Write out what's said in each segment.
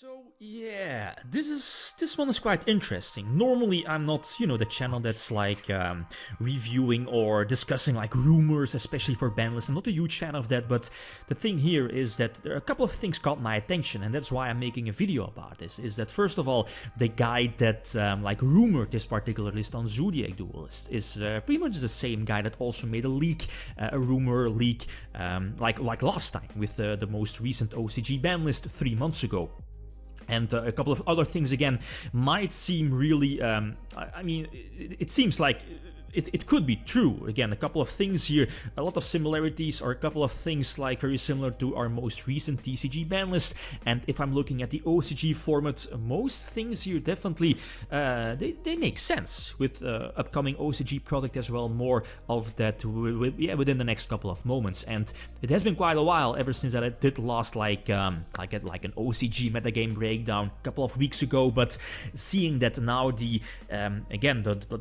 So yeah, this one is quite interesting. Normally I'm not, the channel that's like reviewing or discussing like rumors, especially for ban lists. I'm not a huge fan of that, but the thing here is that there are a couple of things caught my attention, and that's why I'm making a video about this. Is that first of all, the guy that like rumored this particular list on Zodiac Duelist is pretty much the same guy that also made a leak, a rumor leak, like last time with the most recent OCG ban list 3 months ago. And a couple of other things again might seem really, I mean, it seems like it could be true. Again, a couple of things here, a lot of similarities, or a couple of things like very similar to our most recent TCG ban list. And if I'm looking at the OCG format, most things here definitely, they make sense with upcoming OCG product as well. More of that within the next couple of moments. And it has been quite a while ever since that I did last like an OCG metagame breakdown a couple of weeks ago. But seeing that now the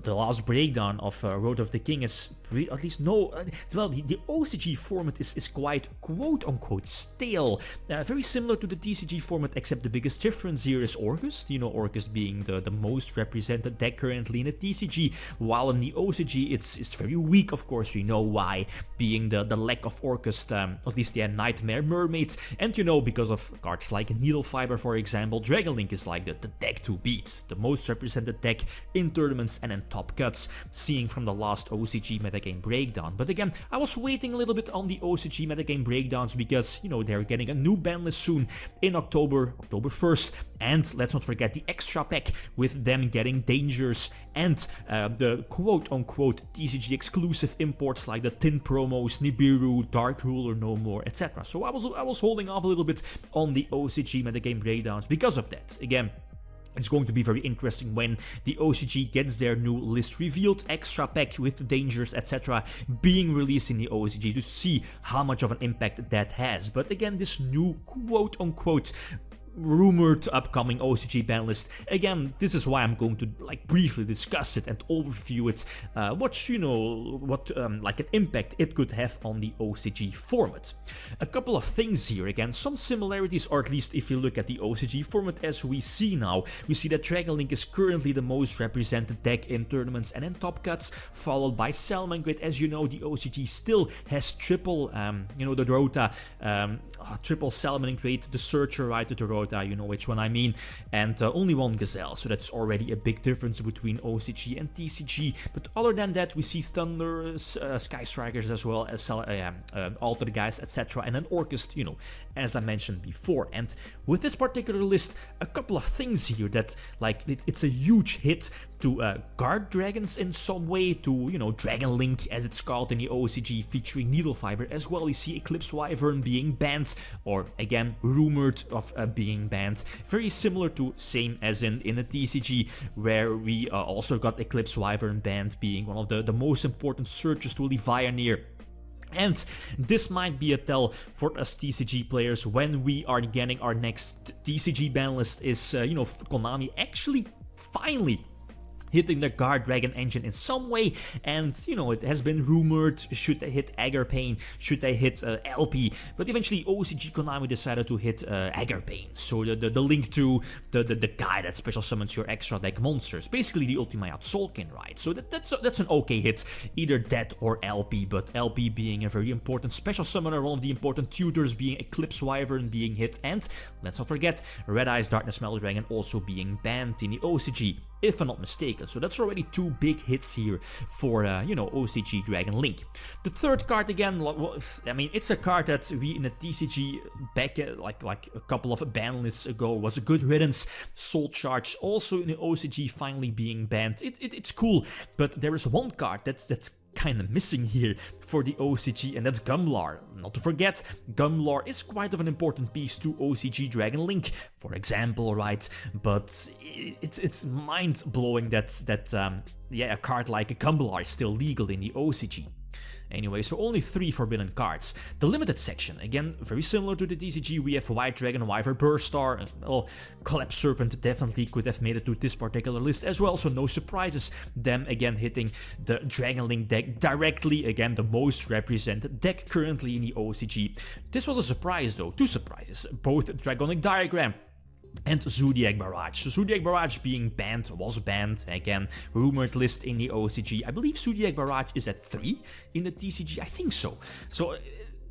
last breakdown of Road of the King is at least the OCG format is quite quote-unquote stale. Very similar to the TCG format, except the biggest difference here is Orcust. Orcust being the most represented deck currently in the TCG, while in the OCG it's very weak. Of course, we know why, being the lack of Orcust, at least the Nightmare Mermaids, and because of cards like Needle Fiber, for example, Dragon Link is like the deck to beat, the most represented deck in tournaments and in top cuts, seeing from the last OCG metagame breakdown. But again, I was waiting a little bit on the OCG metagame breakdowns because, they're getting a new ban list soon in October 1st. And let's not forget the extra pack with them getting Dangers and the quote-unquote TCG exclusive imports like the Tin Promos, Nibiru, Dark Ruler No More, etc. So I was holding off a little bit on the OCG metagame breakdowns because of that. Again, it's going to be very interesting when the OCG gets their new list revealed, extra pack with Dangers, etc. being released in the OCG, to see how much of an impact that has. But again, this new quote-unquote rumored upcoming OCG ban list, again, this is why I'm going to briefly discuss it and overview it, what an impact it could have on the OCG format. A couple of things here, again, some similarities, or at least if you look at the OCG format as we see now, we see that Dragon Link is currently the most represented deck in tournaments and in top cuts, followed by Salamangreat. As you know, the OCG still has triple, the Rota, triple Salamangreat, the Searcher, right, to the Rota, you know which one I mean, and only one Gazelle, so that's already a big difference between OCG and TCG. But other than that, we see Thunder, Sky Strikers, as well as Altered Guys, etc. and an Orcust, as I mentioned before. And with this particular list, a couple of things here that, it's a huge hit to guard dragons in some way, to, Dragon Link as it's called in the OCG, featuring Needle Fiber as well. We see Eclipse Wyvern being banned, or again, rumored of being banned. Very similar to same as in the TCG, where we also got Eclipse Wyvern banned, being one of the most important searches to Levianeer. And this might be a tell for us TCG players when we are getting our next TCG ban list, is, Konami actually finally hitting the Guard Dragon engine in some way. And it has been rumored, should they hit Agarpain, should they hit LP, but eventually OCG Konami decided to hit Agarpain, so the link to the guy that special summons your extra deck monsters, basically the Ultimayat Soulkin, right? So that's an okay hit, either that or LP, but LP being a very important special summoner, one of the important tutors being Eclipse Wyvern being hit, and let's not forget Red Eyes Darkness Metal Dragon also being banned in the OCG, if I'm not mistaken. So that's already two big hits here for, OCG Dragon Link. The third card, again, I mean, it's a card that we in the TCG back, like a couple of ban lists ago, was a good riddance. Soul Charge, also in the OCG, finally being banned. It's cool, but there is one card that's kind of missing here for the OCG, and that's Gumlar. Not to forget, Gumlar is quite of an important piece to OCG Dragon Link, for example, right? But it's mind-blowing that a card like Gumlar is still legal in the OCG. Anyway, so only 3 forbidden cards. The limited section, again, very similar to the TCG, we have White Dragon, Wyvern, Burstar, well, Collapse Serpent definitely could have made it to this particular list as well, so no surprises. Them again hitting the Dragon Link deck directly, again, the most represented deck currently in the OCG. This was a surprise though, 2 surprises, both Dragonic Diagram and Zodiac Barrage. So Zodiac Barrage being banned, was banned, again, rumored list in the OCG. I believe Zodiac Barrage is at 3 in the TCG, I think so. So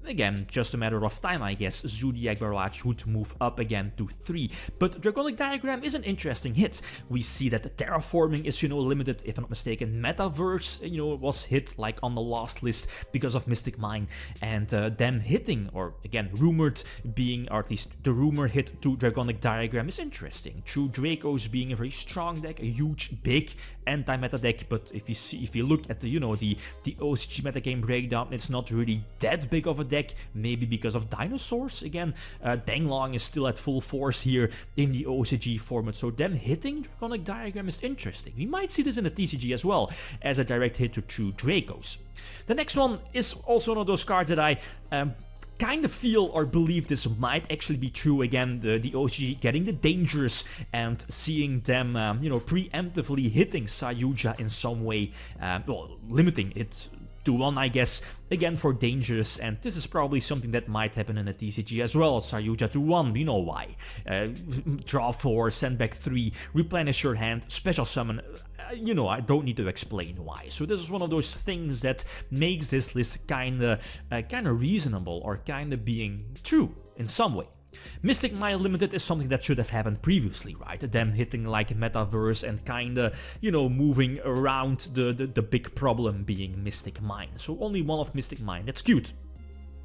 again, just a matter of time, I guess, Zodiac Barrage would move up again to 3. But Draconic Diagram is an interesting hit. We see that the terraforming is, limited, if I'm not mistaken. Metaverse, was hit like on the last list because of Mystic Mine. And them hitting, or again, rumored being, or at least the rumor hit to Draconic Diagram is interesting. True Dracos being a very strong deck, a huge, big anti-meta deck. But if you look at the, the OCG metagame breakdown, it's not really that big of a deck. Maybe because of dinosaurs. Again, Danglong is still at full force here in the OCG format, so them hitting Draconic Diagram is interesting. We might see this in the TCG as well, as a direct hit to True Dracos. The next one is also one of those cards that I kind of feel or believe this might actually be true. Again, the OCG getting the Dangerous and seeing them, preemptively hitting Sayuja in some way, well, limiting it to 1, I guess, again for Dangerous, and this is probably something that might happen in a TCG as well. Sayuja to 1, we know why. Draw 4, send back 3, replenish your hand, special summon. I don't need to explain why. So this is one of those things that makes this list kinda reasonable, or kinda being true in some way. Mystic Mine Limited is something that should have happened previously, right? Them hitting like Metaverse and kinda, moving around the big problem being Mystic Mine. So only one of Mystic Mine, that's cute.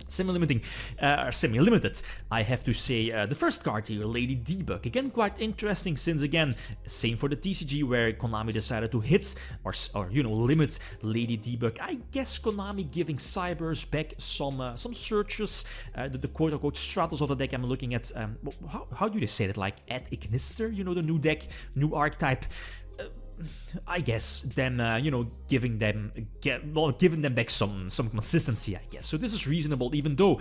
Semi-limited, I have to say, the first card here, Lady Debug. Again, quite interesting, since again, same for the TCG, where Konami decided to hit or limit Lady Debug. I guess Konami giving Cybers back some searches, the quote-unquote stratos of the deck. I'm looking at, how do they say it, like at Ignister, the new deck, new archetype. I guess them, giving them back some consistency, I guess. So this is reasonable, even though,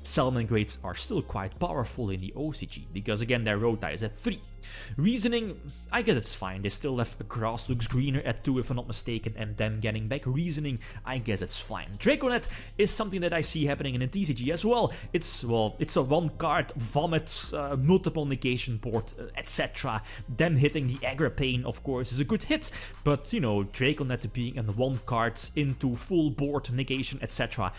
Salmon grades are still quite powerful in the OCG, because again, their Rota is at 3. Reasoning, I guess it's fine. They still have Grass Looks Greener at 2, if I'm not mistaken, and them getting back Reasoning, I guess it's fine. Draconet is something that I see happening in the TCG as well. It's a 1-card Vomit, multiple negation board, etc. Them hitting the Aggro Pain, of course, is a good hit, but Draconet being a 1-card into full board negation, etc.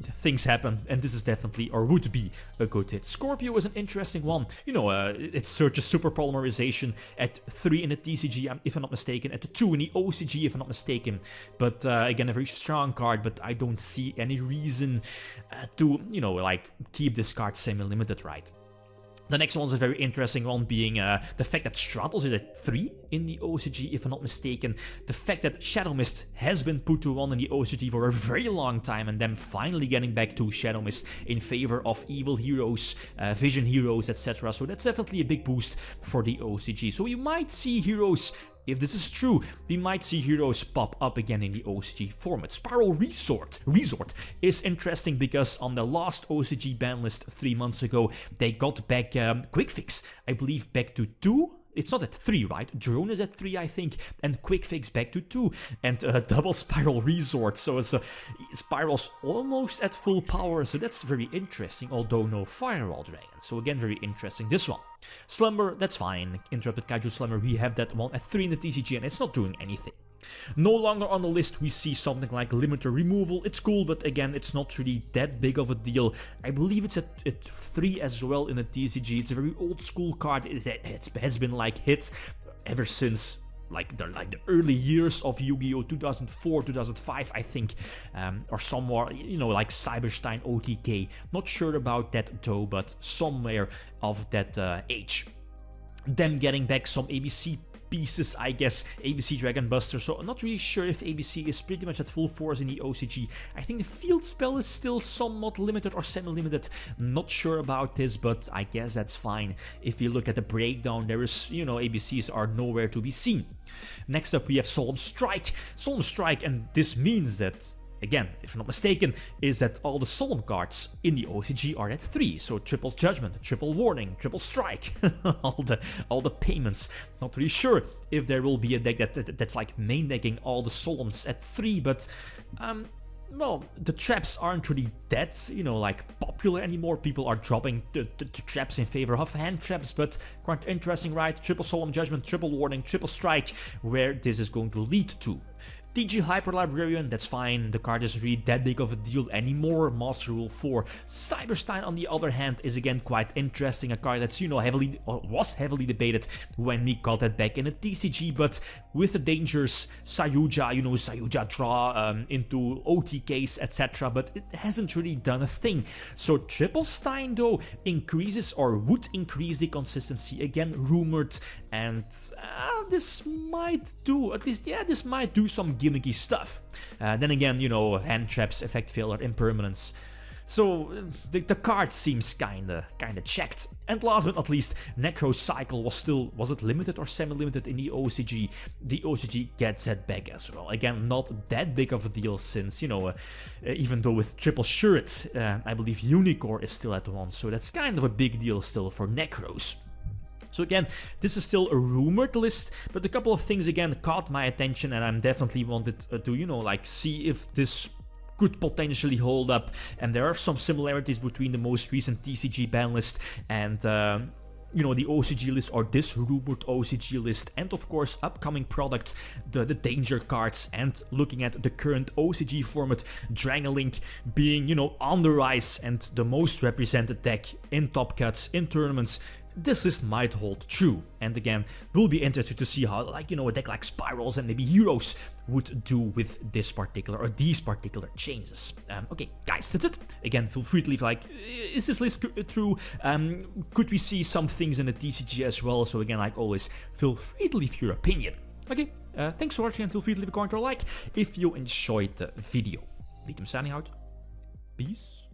Things happen, and this is definitely, or would be, a good hit. Scorpio is an interesting one. It searches Super Polymerization at 3 in the TCG, if I'm not mistaken, at 2 in the OCG, if I'm not mistaken. But again, a very strong card, but I don't see any reason to, keep this card semi-limited, right? The next one is a very interesting one, being the fact that Stratos is at 3 in the OCG, if I'm not mistaken. The fact that Shadow Mist has been put to 1 in the OCG for a very long time, and them finally getting back to Shadow Mist in favor of Evil Heroes, Vision Heroes, etc. So that's definitely a big boost for the OCG. So you might see heroes. If this is true, we might see heroes pop up again in the OCG format. Spiral Resort is interesting because on the last OCG ban list 3 months ago, they got back Quick Fix, I believe back to 2. It's not at 3, right? Drone is at 3, I think, and Quick Fix back to 2, and double Spiral Resort, so it's Spiral's almost at full power, so that's very interesting, although no Firewall Dragon, so again, very interesting. This one, Slumber, that's fine. Interrupted Kaiju Slumber, we have that one at 3 in the TCG, and it's not doing anything. No longer on the list, we see something like Limiter Removal. It's cool, but again, it's not really that big of a deal. I believe it's at 3 as well in the TCG. It's a very old school card. It has been like hits ever since like the early years of Yu-Gi-Oh! 2004, 2005, I think, or somewhere, like Cyberstein OTK. Not sure about that though, but somewhere of that age. Them getting back some ABC pieces, I guess, ABC Dragon Buster, so I'm not really sure if ABC is pretty much at full force in the OCG. I think the field spell is still somewhat limited or semi-limited, not sure about this, but I guess that's fine. If you look at the breakdown, there is, ABCs are nowhere to be seen. Next up we have Solemn Strike, and this means that, again, if I'm not mistaken, is that all the Solemn cards in the OCG are at 3, so Triple Judgment, Triple Warning, Triple Strike, all the payments. Not really sure if there will be a deck that's like main decking all the Solemns at 3, but well, the traps aren't really that, you know, like popular anymore. People are dropping the traps in favor of hand traps, but quite interesting, right? Triple Solemn Judgment, triple warning, triple strike, where this is going to lead to. TG Hyper Librarian, that's fine, the card isn't really that big of a deal anymore. Master Rule 4. Cyberstein, on the other hand, is again quite interesting, a card that's, you know, was heavily debated when we got that back in a TCG, but with the dangers, Sayuja, you know, Sayuja draw into OTKs, etc., but it hasn't really done a thing. So Triple Stein, though, increases or would increase the consistency, again, rumored, and this might do, this might do some gimmicky stuff. Then again, you know, hand traps, effect failure, impermanence. So the card seems kinda checked. And last but not least, Necro Cycle was it limited or semi-limited in the OCG? The OCG gets it back as well. Again, not that big of a deal since, you know, even though with Triple Shirt, I believe Unicorn is still at 1, so that's kind of a big deal still for Necros. So again, this is still a rumored list, but a couple of things again caught my attention, and I'm definitely wanted to, you know, like see if this could potentially hold up. And there are some similarities between the most recent TCG ban list and you know, the OCG list, or this rumored OCG list, and of course upcoming products, the danger cards, and looking at the current OCG format, Drangolink being, you know, on the rise and the most represented deck in top cuts, in tournaments. This list might hold true, and again, we'll be interested to see how, like, you know, a deck like Spirals and maybe Heroes would do with this particular, or these particular changes. Okay, guys, that's it. Again, feel free to leave, like, is this list true? Could we see some things in the TCG as well? So again, like always, feel free to leave your opinion. Okay, thanks for watching, and feel free to leave a comment or like if you enjoyed the video. Lithium signing out. Peace.